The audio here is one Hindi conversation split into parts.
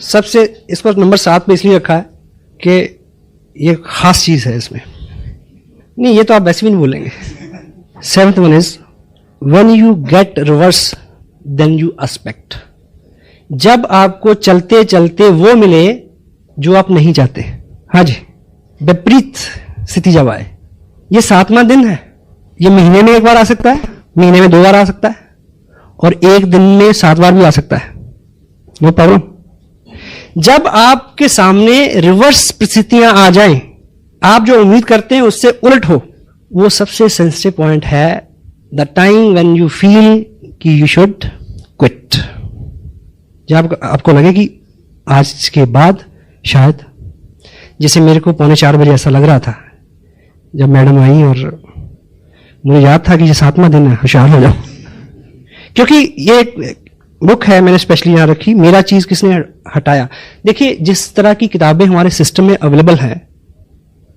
सबसे इस पर नंबर 7 पे इसलिए रखा है कि ये खास चीज है इसमें। नहीं, ये तो आप वैसे भी नहीं बोलेंगे। 7th one is when you get reverse then you expect. जब आपको चलते चलते वो मिले जो आप नहीं चाहते। हाँ जी, विपरीत स्थिति जब आए। ये 7वां दिन है, ये महीने में 1 बार आ सकता है, महीने में 2 बार आ सकता है, और 1 दिन में 7 बार भी आ सकता है। No problem. जब आपके सामने रिवर्स परिस्थितियां आ जाएं, आप जो उम्मीद करते हैं उससे उलट हो, वो सबसे सेंसिटिव पॉइंट है। The time when you feel कि यू शुड क्विट। जब आपको लगे कि आज के बाद शायद, जैसे मेरे को 3:45 बजे ऐसा लग रहा था जब मैडम आई, और मुझे याद था कि ये 7वां दिन है, होशियार हो जाओ। क्योंकि ये एक बुक है, मैंने स्पेशली यहां रखी, मेरा चीज किसने हटाया। देखिए, जिस तरह की किताबें हमारे सिस्टम में अवेलेबल हैं,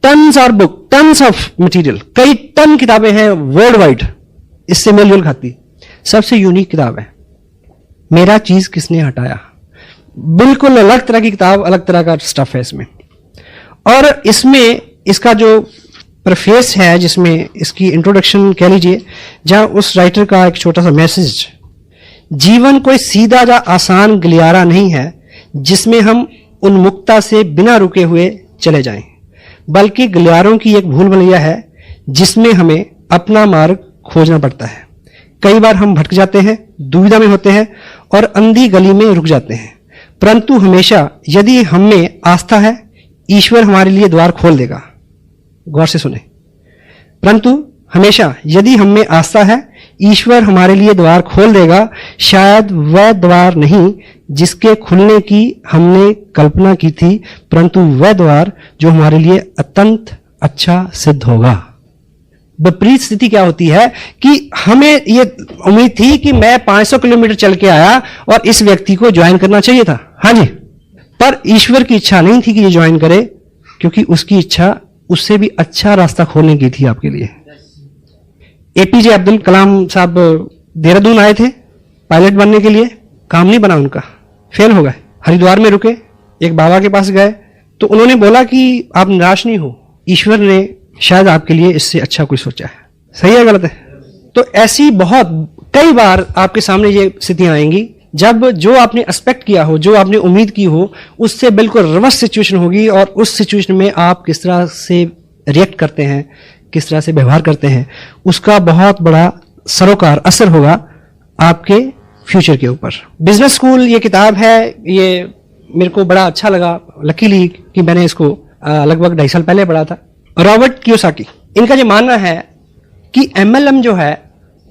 टन्स और बुक, टन्स ऑफ मटेरियल, कई टन किताबें हैं वर्ल्ड वाइड, इससे मेल जोल खाती। सबसे यूनिक किताब है मेरा चीज किसने हटाया। बिल्कुल अलग तरह की किताब, अलग तरह का स्टफ है इसमें। और इसमें इसका जो प्रेफेस है, जिसमें इसकी इंट्रोडक्शन कह लीजिए, जहां उस राइटर का एक छोटा सा मैसेज, जीवन कोई सीधा या आसान गलियारा नहीं है जिसमें हम उन्मुक्ता से बिना रुके हुए चले जाएं, बल्कि गलियारों की एक भूल भुलैया है जिसमें हमें अपना मार्ग खोजना पड़ता है। कई बार हम भटक जाते हैं, दुविधा में होते हैं और अंधी गली में रुक जाते हैं, परंतु हमेशा यदि हम में आस्था है, ईश्वर हमारे लिए द्वार खोल देगा। गौर से सुने। परंतु हमेशा यदि हम में आस्था है, ईश्वर हमारे लिए द्वार खोल देगा। शायद वह द्वार नहीं जिसके खुलने की हमने कल्पना की थी, परंतु वह द्वार जो हमारे लिए अत्यंत अच्छा सिद्ध होगा। विपरीत स्थिति क्या होती है कि हमें ये उम्मीद थी कि मैं 500 किलोमीटर चल के आया और इस व्यक्ति को ज्वाइन करना चाहिए था। हाँ जी, पर ईश्वर की इच्छा नहीं थी कि ये ज्वाइन करे, क्योंकि उसकी इच्छा उससे भी अच्छा रास्ता खोलने की थी आपके लिए। एपीजे अब्दुल कलाम साहब देहरादून आए थे पायलट बनने के लिए, काम नहीं बना उनका, फेल हो गए। हरिद्वार में रुके, एक बाबा के पास गए, तो उन्होंने बोला कि आप निराश नहीं हो, ईश्वर ने शायद आपके लिए इससे अच्छा कुछ सोचा है। सही है गलत है? तो ऐसी बहुत कई बार आपके सामने ये स्थितियां आएंगी जब जो आपने एक्सपेक्ट किया हो, जो आपने उम्मीद की हो, उससे बिल्कुल रिवर्स सिचुएशन होगी, और उस सिचुएशन में आप किस तरह से रिएक्ट करते हैं, किस तरह से व्यवहार करते हैं, उसका बहुत बड़ा सरोकार असर होगा आपके फ्यूचर के ऊपर। बिजनेस स्कूल ये किताब है, ये मेरे को बड़ा अच्छा लगा लकीली कि मैंने इसको लगभग 2.5 साल पहले पढ़ा था। रॉबर्ट कियोसाकी, इनका जो मानना है कि MLM जो है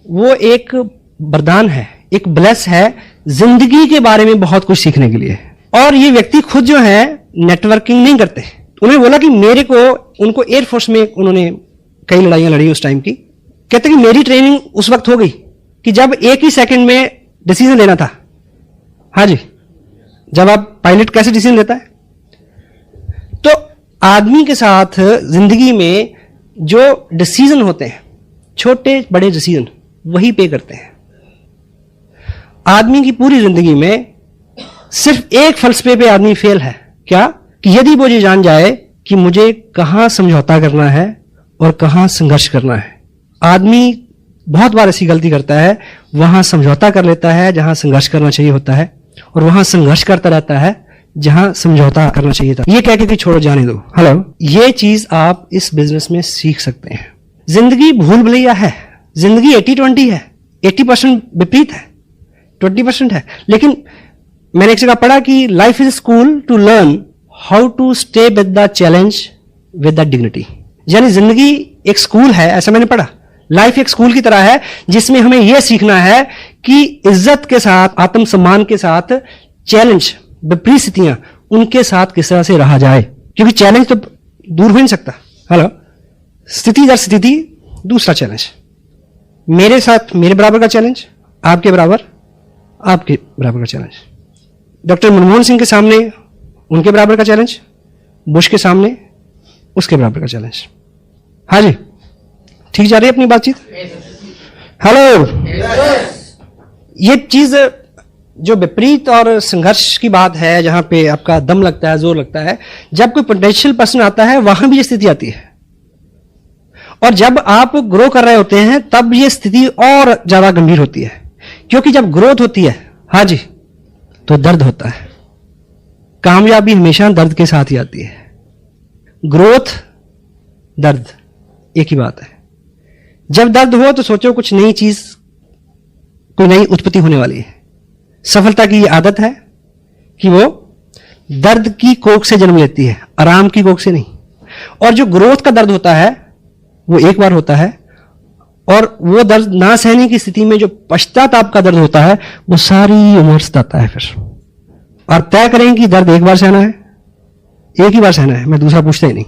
वो एक वरदान है, एक ब्लेस है जिंदगी के बारे में बहुत कुछ सीखने के लिए। और ये व्यक्ति खुद जो है नेटवर्किंग नहीं करते। उन्होंने बोला कि मेरे को, उनको एयरफोर्स में उन्होंने कई लड़ाइयां लड़ी उस टाइम की, कहते कि मेरी ट्रेनिंग उस वक्त हो गई कि जब एक ही सेकंड में डिसीजन लेना था। हाँ जी, जब आप पायलट कैसे डिसीजन लेता है, तो आदमी के साथ जिंदगी में जो डिसीजन होते हैं, छोटे बड़े डिसीजन, वही पे करते हैं। आदमी की पूरी जिंदगी में सिर्फ एक फलसफे पे आदमी फेल है, क्या? कि यदि वो ये जान जाए कि मुझे कहां समझौता करना है और कहां संघर्ष करना है। आदमी बहुत बार ऐसी गलती करता है, वहां समझौता कर लेता है जहां संघर्ष करना चाहिए होता है, और वहां संघर्ष करता रहता है जहां समझौता करना चाहिए था। ये कह के कि छोड़ो, जाने दो। हेलो, ये चीज आप इस बिजनेस में सीख सकते हैं। जिंदगी भूल भुलैया है, जिंदगी 80-20 है, 80% विपरीत है, 20% है। लेकिन मैंने एक जगह पढ़ा कि life is school to learn how to stay with the challenge with the dignity. यानी जिंदगी एक स्कूल है, ऐसा मैंने पढ़ा। लाइफ एक स्कूल की तरह है जिसमें हमें यह सीखना है कि इज्जत के साथ, आत्मसम्मान के साथ, चैलेंज, विपरीत स्थितियां, उनके साथ किस तरह से रहा जाए, क्योंकि चैलेंज तो दूर हो नहीं सकता। हेलो, स्थिति दर स्थिति दूसरा चैलेंज, मेरे साथ मेरे बराबर का चैलेंज, आपके बराबर आपके बराबर का चैलेंज, डॉक्टर मनमोहन सिंह के सामने उनके बराबर का चैलेंज, बुश के सामने उसके बराबर का चैलेंज। हाँ जी, ठीक जा रही है अपनी बातचीत? हेलो, ये चीज जो विपरीत और संघर्ष की बात है, जहां पे आपका दम लगता है, जोर लगता है, जब कोई पोटेंशियल पर्सन आता है वहां भी ये स्थिति आती है। और जब आप ग्रो कर रहे होते हैं तब ये स्थिति और ज्यादा गंभीर होती है, क्योंकि जब ग्रोथ होती है, हाँ जी, तो दर्द होता है। कामयाबी हमेशा दर्द के साथ ही आती है। ग्रोथ, दर्द, एक ही बात है। जब दर्द हो तो सोचो कुछ नई चीज, कोई नई उत्पत्ति होने वाली है। सफलता की आदत है कि वो दर्द की कोख से जन्म लेती है, आराम की कोख से नहीं। और जो ग्रोथ का दर्द होता है वो एक बार होता है, और वो दर्द ना सहने की स्थिति में जो पश्चाताप का दर्द होता है वो सारी उम्र सताता है फिर। और तय करें कि दर्द एक बार सहना है, एक ही बार सहना है, मैं दूसरा पूछता ही नहीं।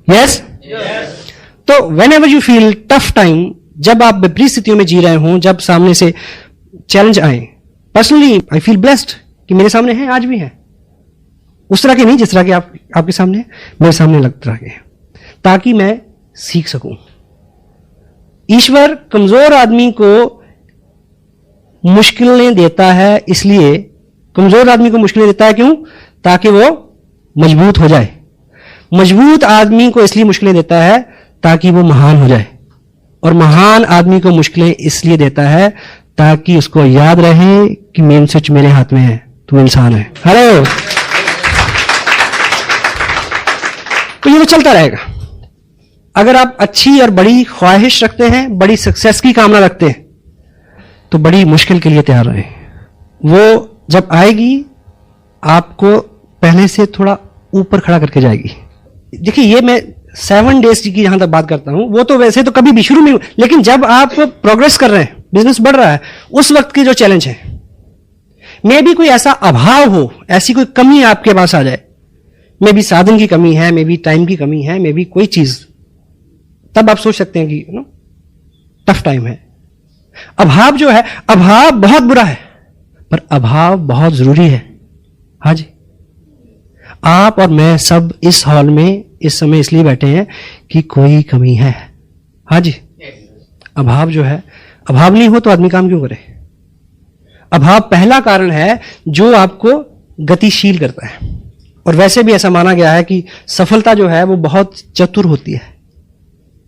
यस? तो when ever you feel tough time, जब आप विपरीत स्थितियों में जी रहे हों, जब सामने से चैलेंज आए, पर्सनली आई फील ब्लेस्ड कि मेरे सामने है, आज भी है। उस तरह के नहीं जिस तरह के आपके सामने है, मेरे सामने अलग तरह के हैं, ताकि मैं सीख सकूं। ईश्वर कमजोर आदमी को मुश्किलें देता है, इसलिए कमजोर आदमी को मुश्किलें देता है, क्यों? ताकि वो मजबूत हो जाए। मजबूत आदमी को इसलिए मुश्किलें देता है ताकि वो महान हो जाए। और महान आदमी को मुश्किलें इसलिए देता है ताकि उसको याद रहे कि मेन स्विच मेरे हाथ में है, तू इंसान है। हेलो। तो ये तो चलता रहेगा। अगर आप अच्छी और बड़ी ख्वाहिश रखते हैं, बड़ी सक्सेस की कामना रखते हैं, तो बड़ी मुश्किल के लिए तैयार रहें। वो जब आएगी आपको पहले से थोड़ा ऊपर खड़ा करके जाएगी। देखिए, ये मैं 7 डेज की जहां तक बात करता हूं, वो तो वैसे तो कभी भी शुरू में, लेकिन जब आप प्रोग्रेस कर रहे हैं, बिजनेस बढ़ रहा है, उस वक्त के जो चैलेंज है, मे भी कोई ऐसा अभाव हो, ऐसी कोई कमी आपके पास आ जाए, मे भी साधन की कमी है, मे भी टाइम की कमी है, मे भी कोई चीज, तब आप सोच सकते हैं कि टफ टाइम है। अभाव जो है, अभाव बहुत बुरा है, पर अभाव बहुत जरूरी है। हाँ जी, आप और मैं सब इस हॉल में इस समय इसलिए बैठे हैं कि कोई कमी है। हाँ जी, अभाव जो है, अभाव नहीं हो तो आदमी काम क्यों करे? अभाव पहला कारण है जो आपको गतिशील करता है। और वैसे भी ऐसा माना गया है कि सफलता जो है वो बहुत चतुर होती है।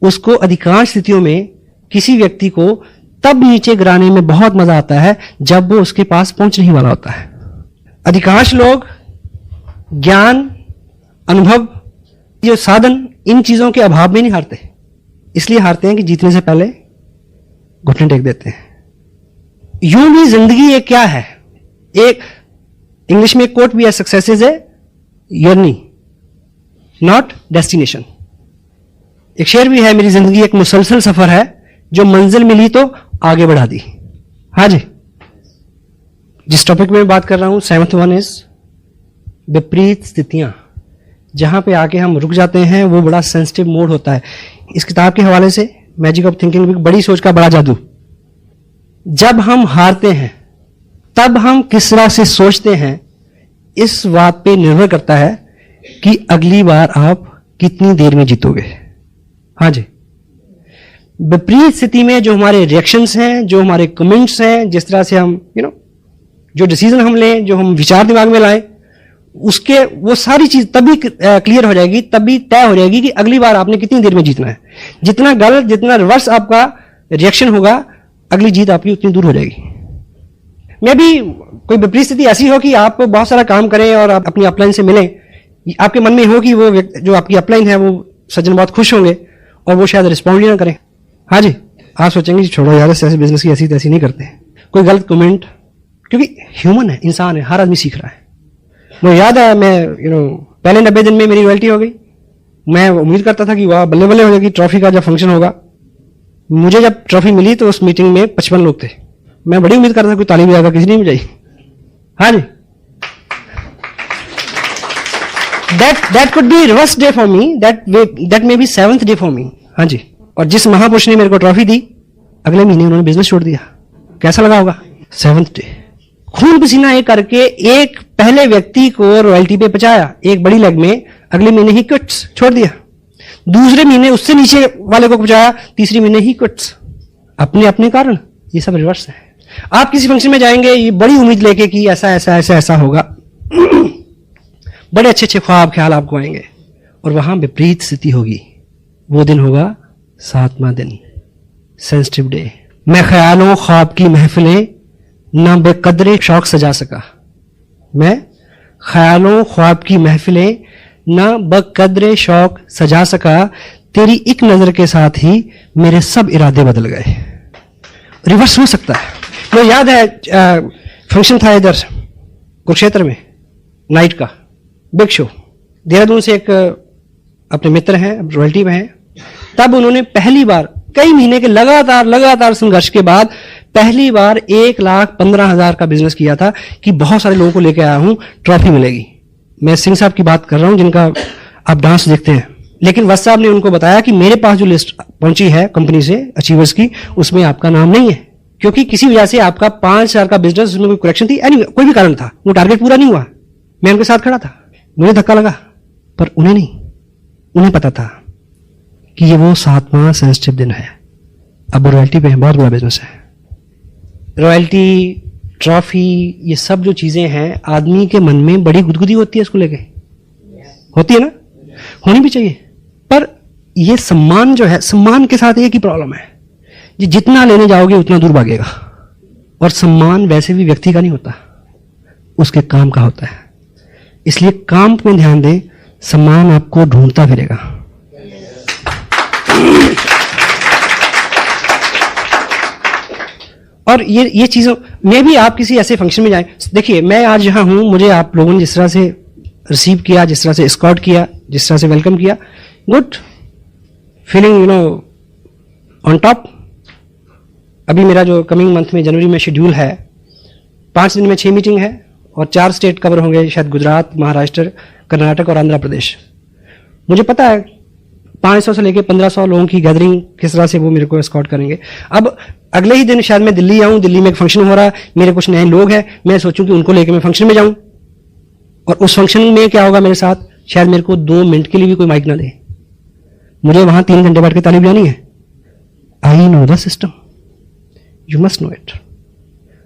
उसको अधिकांश स्थितियों में किसी व्यक्ति को तब नीचे गिराने में बहुत मजा आता है जब वो उसके पास पहुंच नहीं वाला होता है। अधिकांश लोग ज्ञान, अनुभव, ये साधन, इन चीजों के अभाव में नहीं हारते, इसलिए हारते हैं कि जीतने से पहले घुटने टेक देते हैं। यूं भी जिंदगी एक क्या है, एक इंग्लिश में एक कोट भी है, success is a journey not destination. एक शेर भी है, मेरी जिंदगी एक मुसलसल सफर है, जो मंजिल मिली तो आगे बढ़ा दी। हाँ जी, जिस टॉपिक में बात कर रहा हूं, 7th वन इज विपरीत स्थितियां। जहां पे आके हम रुक जाते हैं वो बड़ा सेंसिटिव मोड होता है। इस किताब के हवाले से मैजिक ऑफ थिंकिंग, बड़ी सोच का बड़ा जादू। जब हम हारते हैं तब हम किस तरह से सोचते हैं, इस बात पे निर्भर करता है कि अगली बार आप कितनी देर में जीतोगे। हाँ जी, विपरीत स्थिति में जो हमारे रिएक्शंस हैं, जो हमारे कमेंट्स हैं, जिस तरह से हम जो डिसीजन हम लें, जो हम विचार दिमाग में लाएं, उसके वो सारी चीज तभी क्लियर हो जाएगी, तभी तय हो जाएगी कि अगली बार आपने कितनी देर में जीतना है। जितना गलत, जितना रिवर्स आपका रिएक्शन होगा, अगली जीत आपकी उतनी दूर हो जाएगी। मे भी कोई विपरीत स्थिति ऐसी हो कि आप बहुत सारा काम करें और आप अपनी अपलाइन से मिलें, आपके मन में हो कि वो जो आपकी अपलाइन है वो सज्जन बहुत खुश होंगे और वो शायद रिस्पॉन्ड ही ना करें। हाँ जी, आप सोचेंगे छोड़ो यार, ऐसे बिजनेस की ऐसी तैसी नहीं करते। कोई गलत कमेंट, क्योंकि ह्यूमन है, इंसान है, हर आदमी सीख रहा है। मुझे याद है, मैं पहले 90 दिन में मेरी रॉयल्टी हो गई। मैं उम्मीद करता था कि वाह बल्ले बल्ले हो जाएगी, ट्रॉफी का जब फंक्शन होगा। मुझे जब ट्रॉफी मिली तो उस मीटिंग में 55 लोग थे। मैं बड़ी उम्मीद करता था कोई ताली बजाएगा, किसी नहीं बजाई। हाँ जी, that could be reverse day for me, that may be 7th day for me। हाँ जी, और जिस महापुरुष ने मेरे को ट्रॉफी दी, अगले महीने उन्होंने बिजनेस छोड़ दिया। कैसा लगा होगा? 7th day. खून पसीना एक करके एक पहले व्यक्ति को रॉयल्टी पे पहुंचाया, एक बड़ी लेग में, अगले महीने ही क्विट्स छोड़ दिया। दूसरे महीने उससे नीचे वाले को पहुंचाया, तीसरे महीने ही क्विट्स। अपने अपने कारण, ये सब रिवर्स है। आप किसी फंक्शन में जाएंगे ये बड़ी उम्मीद लेके कि ऐसा ऐसा ऐसा ऐसा होगा, बड़े अच्छे अच्छे ख्वाब ख्याल आपको आएंगे, और वहां विपरीत स्थिति होगी। वो दिन होगा 7वां दिन, सेंसिटिव डे। मैं ख्यालों ख्वाब की महफिलें ना बेकदरे शौक सजा सका। मैं ख्यालों ख्वाब की महफिलें ना बकदरे शौक सजा सका, तेरी एक नजर के साथ ही मेरे सब इरादे बदल गए। रिवर्स हो सकता है। मुझे याद है फंक्शन था इधर कुरुक्षेत्र में, नाइट का बिग शो। देहरादून से एक अपने मित्र हैं, रॉयल्टी में हैं। तब उन्होंने पहली बार कई महीने के लगातार संघर्ष के बाद पहली बार 1,15,000 का बिजनेस किया था कि बहुत सारे लोगों को लेकर आया हूं, ट्रॉफी मिलेगी। मैं सिंह साहब की बात कर रहा हूं जिनका आप डांस देखते हैं। लेकिन वत्स साहब ने उनको बताया कि मेरे पास जो लिस्ट पहुंची है कंपनी से अचीवर्स की, उसमें आपका नाम नहीं है, क्योंकि किसी वजह से आपका 5,000 का बिजनेस, उसमें कोई करेक्शन थी, कोई भी कारण था, वो टारगेट पूरा नहीं हुआ। मैं उनके साथ खड़ा था, मुझे धक्का लगा, पर उन्हें नहीं। उन्हें पता था कि ये वो 7वां सेंसिटिव दिन है। अब रॉयल्टी पे बहुत बड़ा बिजनेस है। रॉयल्टी, ट्रॉफी, ये सब जो चीजें हैं, आदमी के मन में बड़ी गुदगुदी होती है इसको लेके, होती है ना, होनी भी चाहिए। पर ये सम्मान जो है, सम्मान के साथ एक ही प्रॉब्लम है, ये जितना लेने जाओगे उतना दूर भागेगा। और सम्मान वैसे भी व्यक्ति का नहीं होता, उसके काम का होता है। इसलिए काम में ध्यान दें, सम्मान आपको ढूंढता फिरेगा। और ये चीजों में भी आप किसी ऐसे फंक्शन में जाएं। देखिए, मैं आज यहां हूं, मुझे आप लोगों ने जिस तरह से रिसीव किया, जिस तरह से एस्कॉर्ट किया, जिस तरह से वेलकम किया, गुड फीलिंग, ऑन टॉप। अभी मेरा जो कमिंग मंथ में जनवरी में शेड्यूल है, 5 दिन में 6 मीटिंग है और 4 स्टेट कवर होंगे, शायद गुजरात, महाराष्ट्र, कर्नाटक और आंध्र प्रदेश। मुझे पता है 500 से लेकर 1500 लोगों की गैदरिंग किस तरह से वो मेरे को एस्कॉर्ट करेंगे। अब अगले ही दिन शायद मैं दिल्ली आऊं, दिल्ली में एक फंक्शन हो रहा है, मेरे कुछ नए लोग हैं, मैं सोचूं कि उनको लेकर मैं फंक्शन में जाऊं, और उस फंक्शन में क्या होगा मेरे साथ, शायद मेरे को 2 मिनट के लिए भी कोई माइक ना दे, मुझे वहां 3 घंटे बैठ के ताली बजानी है। I know the system, you must know it.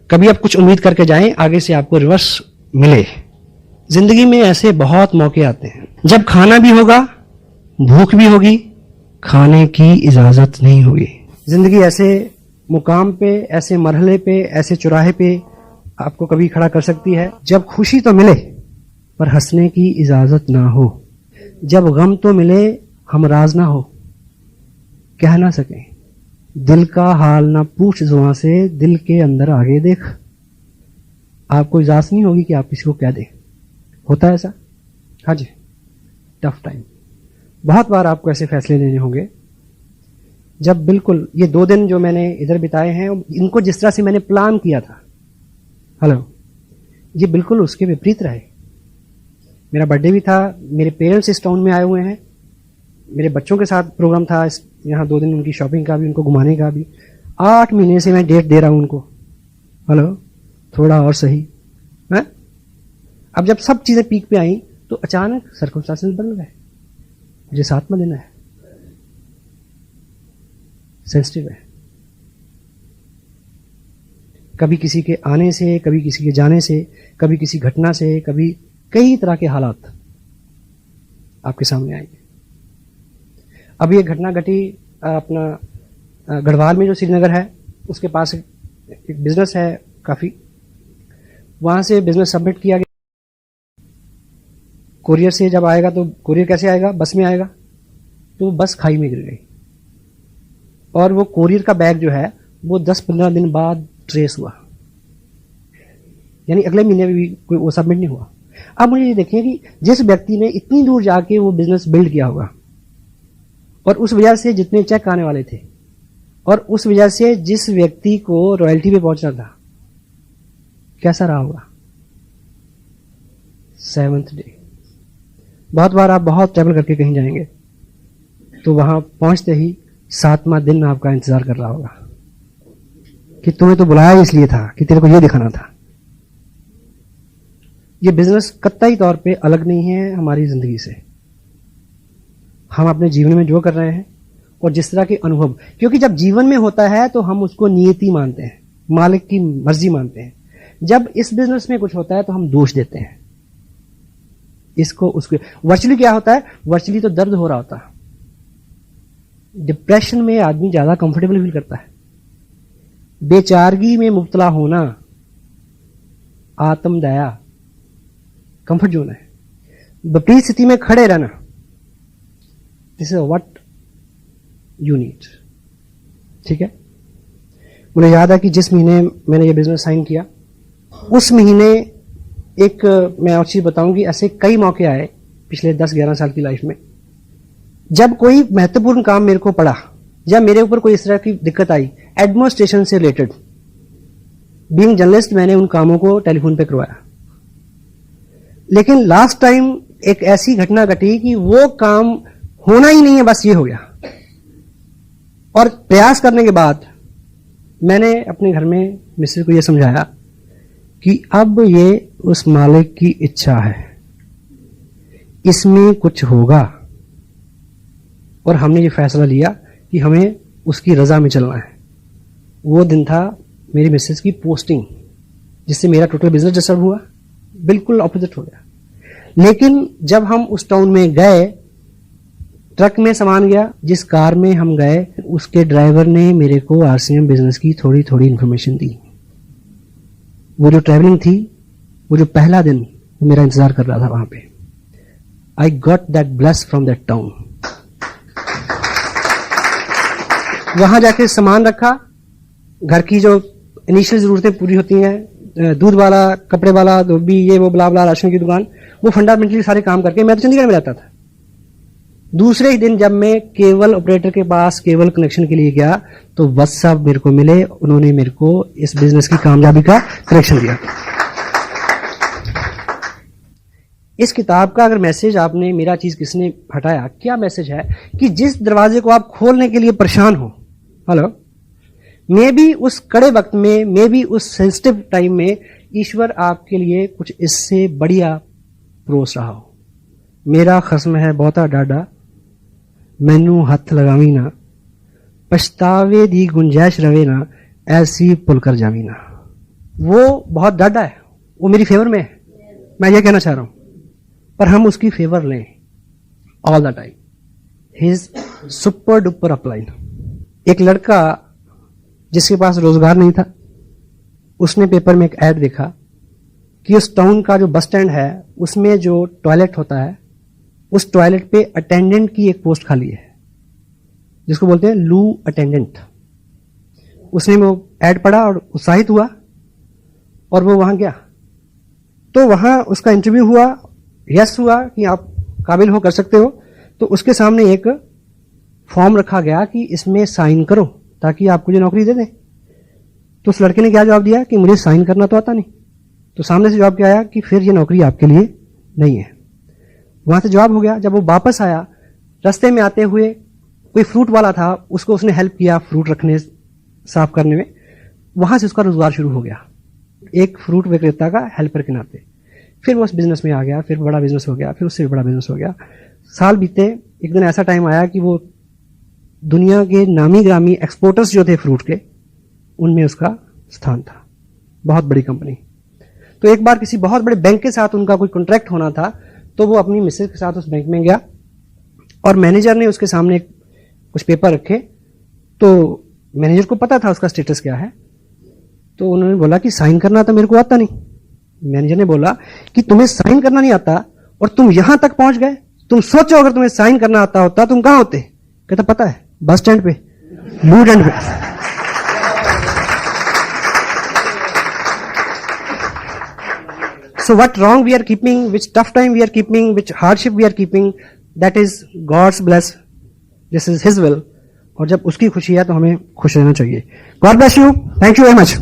कभी आप कुछ उम्मीद करके जाएं, आगे से आपको रिवर्स मिले। जिंदगी में ऐसे बहुत मौके आते हैं जब खाना भी होगा, भूख भी होगी, खाने की इजाजत नहीं होगी। जिंदगी ऐसे मुकाम पे, ऐसे मरहले पे, ऐसे चौराहे पे आपको कभी खड़ा कर सकती है जब खुशी तो मिले पर हंसने की इजाजत ना हो, जब गम तो मिले हमराज ना हो, कह ना सके दिल का हाल ना पूछ जुबां से, दिल के अंदर आगे देख। आपको इजाजत नहीं होगी कि आप किसी को कह दें। होता है ऐसा? हाँ जी, टफ टाइम। बहुत बार आपको ऐसे फैसले लेने होंगे जब बिल्कुल ये 2 दिन जो मैंने इधर बिताए हैं, इनको जिस तरह से मैंने प्लान किया था, हेलो, ये बिल्कुल उसके विपरीत रहे। मेरा बर्थडे भी था, मेरे पेरेंट्स इस टाउन में आए हुए हैं, मेरे बच्चों के साथ प्रोग्राम था यहाँ 2 दिन, उनकी शॉपिंग का भी, उनको घुमाने का भी। 8 महीने से मैं डेट दे रहा हूं उनको, हेलो, थोड़ा और सही है। अब जब सब चीजें पीक पे आई तो अचानक सर्कमस्टांसेस बदल गए। मुझे 7वां दिन है, सेंसिटिव है। कभी किसी के आने से, कभी किसी के जाने से, कभी किसी घटना से, कभी कई तरह के हालात आपके सामने आएंगे। अभी एक घटना घटी अपना गढ़वाल में, जो श्रीनगर है उसके पास एक बिजनेस है काफी, वहां से बिजनेस सबमिट किया गया। कोरियर से जब आएगा तो कोरियर कैसे आएगा, बस में आएगा, तो बस खाई में गिर गई और वो कोरियर का बैग जो है वो 10-15 दिन बाद ट्रेस हुआ, यानी अगले महीने में भी कोई वो सबमिट नहीं हुआ। अब मुझे ये देखिए कि जिस व्यक्ति ने इतनी दूर जाके वो बिजनेस बिल्ड किया होगा, और उस वजह से जितने चेक आने वाले थे, और उस वजह से जिस व्यक्ति को रॉयल्टी पे पहुंचना था, कैसा रहा होगा 7th डे। बहुत बार आप बहुत ट्रैवल करके कहीं जाएंगे तो वहां पहुंचते ही 7वां दिन आपका इंतजार कर रहा होगा कि तुम्हें तो बुलाया इसलिए था कि तेरे को ये दिखाना था। ये बिजनेस कतई तौर पे अलग नहीं है हमारी जिंदगी से। हम अपने जीवन में जो कर रहे हैं और जिस तरह के अनुभव, क्योंकि जब जीवन में होता है तो हम उसको नियति मानते हैं, मालिक की मर्जी मानते हैं। जब इस बिजनेस में कुछ होता है तो हम दोष देते हैं इसको उसको। वर्चुअली क्या होता है? वर्चुअली तो दर्द हो रहा होता है। डिप्रेशन में आदमी ज्यादा कंफर्टेबल फील करता है। बेचारगी में मुब्तला होना आत्मदया कंफर्ट जोन है। विपरीत स्थिति में खड़े रहना, this is what you need. ठीक है, मुझे याद है कि जिस महीने मैंने ये बिजनेस साइन किया उस महीने एक मैं और चीज बताऊंगी, ऐसे कई मौके आए पिछले 10-11 साल की लाइफ में जब कोई महत्वपूर्ण काम मेरे को पड़ा या मेरे ऊपर कोई इस तरह की दिक्कत आई एडमिनिस्ट्रेशन से रिलेटेड। बीइंग जर्नलिस्ट मैंने उन कामों को टेलीफोन पे करवाया, लेकिन लास्ट टाइम एक ऐसी घटना घटी कि वो काम होना ही नहीं है, बस ये हो गया। और प्रयास करने के बाद मैंने अपने घर में मिसेज को यह समझाया कि अब ये उस मालिक की इच्छा है, इसमें कुछ होगा। और हमने ये फैसला लिया कि हमें उसकी रजा में चलना है। वो दिन था मेरी मिसेज की पोस्टिंग, जिससे मेरा टोटल बिजनेस डिस्टर्ब हुआ, बिल्कुल ऑपोजिट हो गया। लेकिन जब हम उस टाउन में गए, ट्रक में सामान गया, जिस कार में हम गए उसके ड्राइवर ने मेरे को आरसीएम बिजनेस की थोड़ी थोड़ी इंफॉर्मेशन दी। वो जो ट्रैवलिंग थी, वो जो पहला दिन वो मेरा इंतजार कर रहा था वहां पे। I got that bless from that town. वहां जाके सामान रखा, घर की जो इनिशियल जरूरतें पूरी होती हैं, दूध वाला, कपड़े वाला, धोबी, ये वो ब्ला ब्ला, राशन की दुकान, वो फंडामेंटली सारे काम करके मैं तो चंडीगढ़ में रहता था। दूसरे ही दिन जब मैं केबल ऑपरेटर के पास केबल कनेक्शन के लिए गया तो बस साहब मेरे को मिले, उन्होंने मेरे को इस बिजनेस की कामयाबी का कनेक्शन दिया। इस किताब का अगर मैसेज आपने, मेरा चीज किसने हटाया, क्या मैसेज है कि जिस दरवाजे को आप खोलने के लिए परेशान हो, हेलो, मे बी उस कड़े वक्त में, मे बी उस सेंसिटिव टाइम में ईश्वर आपके लिए कुछ इससे बढ़िया परोस रहा हो। मेरा खस्म है बहुता डाडा, मैनू हथ लगावी ना, पछतावे दी गुंजाइश रवे ना, ऐसी पुल कर जावी ना। वो बहुत डाडा है, वो मेरी फेवर में है, मैं ये कहना चाह रहा हूं, पर हम उसकी फेवर लें all the time. His super duper upline. एक लड़का जिसके पास रोजगार नहीं था, उसने पेपर में एक ऐड देखा कि उस टाउन का जो बस स्टैंड है उसमें जो टॉयलेट होता है, उस टॉयलेट पे अटेंडेंट की एक पोस्ट खाली है, जिसको बोलते हैं लू अटेंडेंट। उसने वो ऐड पढ़ा और उत्साहित हुआ और वो वहां गया। तो वहां उसका इंटरव्यू हुआ, यस हुआ कि आप काबिल हो, कर सकते हो। तो उसके सामने एक फॉर्म रखा गया कि इसमें साइन करो ताकि आपको जो नौकरी दे दें। तो उस लड़के ने क्या जवाब दिया कि मुझे साइन करना तो आता नहीं। तो सामने से जवाब क्या आया कि फिर ये नौकरी आपके लिए नहीं है। वहां से जवाब हो गया। जब वो वापस आया, रास्ते में आते हुए कोई फ्रूट वाला था, उसको उसने हेल्प किया फ्रूट रखने, साफ करने में। वहां से उसका रोजगार शुरू हो गया, एक फ्रूट विक्रेता का हेल्पर के नाते। फिर वो उस बिजनेस में आ गया, फिर बड़ा बिजनेस हो गया, फिर उससे भी बड़ा बिजनेस हो गया। साल बीते, एक दिन ऐसा टाइम आया कि वो दुनिया के नामी ग्रामी एक्सपोर्टर्स जो थे फ्रूट के, उनमें उसका स्थान था, बहुत बड़ी कंपनी। तो एक बार किसी बहुत बड़े बैंक के साथ उनका कोई कॉन्ट्रैक्ट होना था, तो वो अपनी मिसेज के साथ उस बैंक में गया और मैनेजर ने उसके सामने कुछ पेपर रखे। तो मैनेजर को पता था उसका स्टेटस क्या है, तो उन्होंने बोला कि साइन करना तो मेरे को आता नहीं। मैनेजर ने बोला कि तुम्हें साइन करना नहीं आता और तुम यहां तक पहुंच गए, तुम सोचो अगर तुम्हें साइन करना आता होता तुम कहां होते। कहता पता है, बस स्टैंड पे, लूट एंड पे। So what wrong we are keeping, which tough time we are keeping, which hardship we are keeping, that is God's bless. This is His will. और जब उसकी खुशी है तो हमें खुश रहना चाहिए। God bless you. Thank you very much.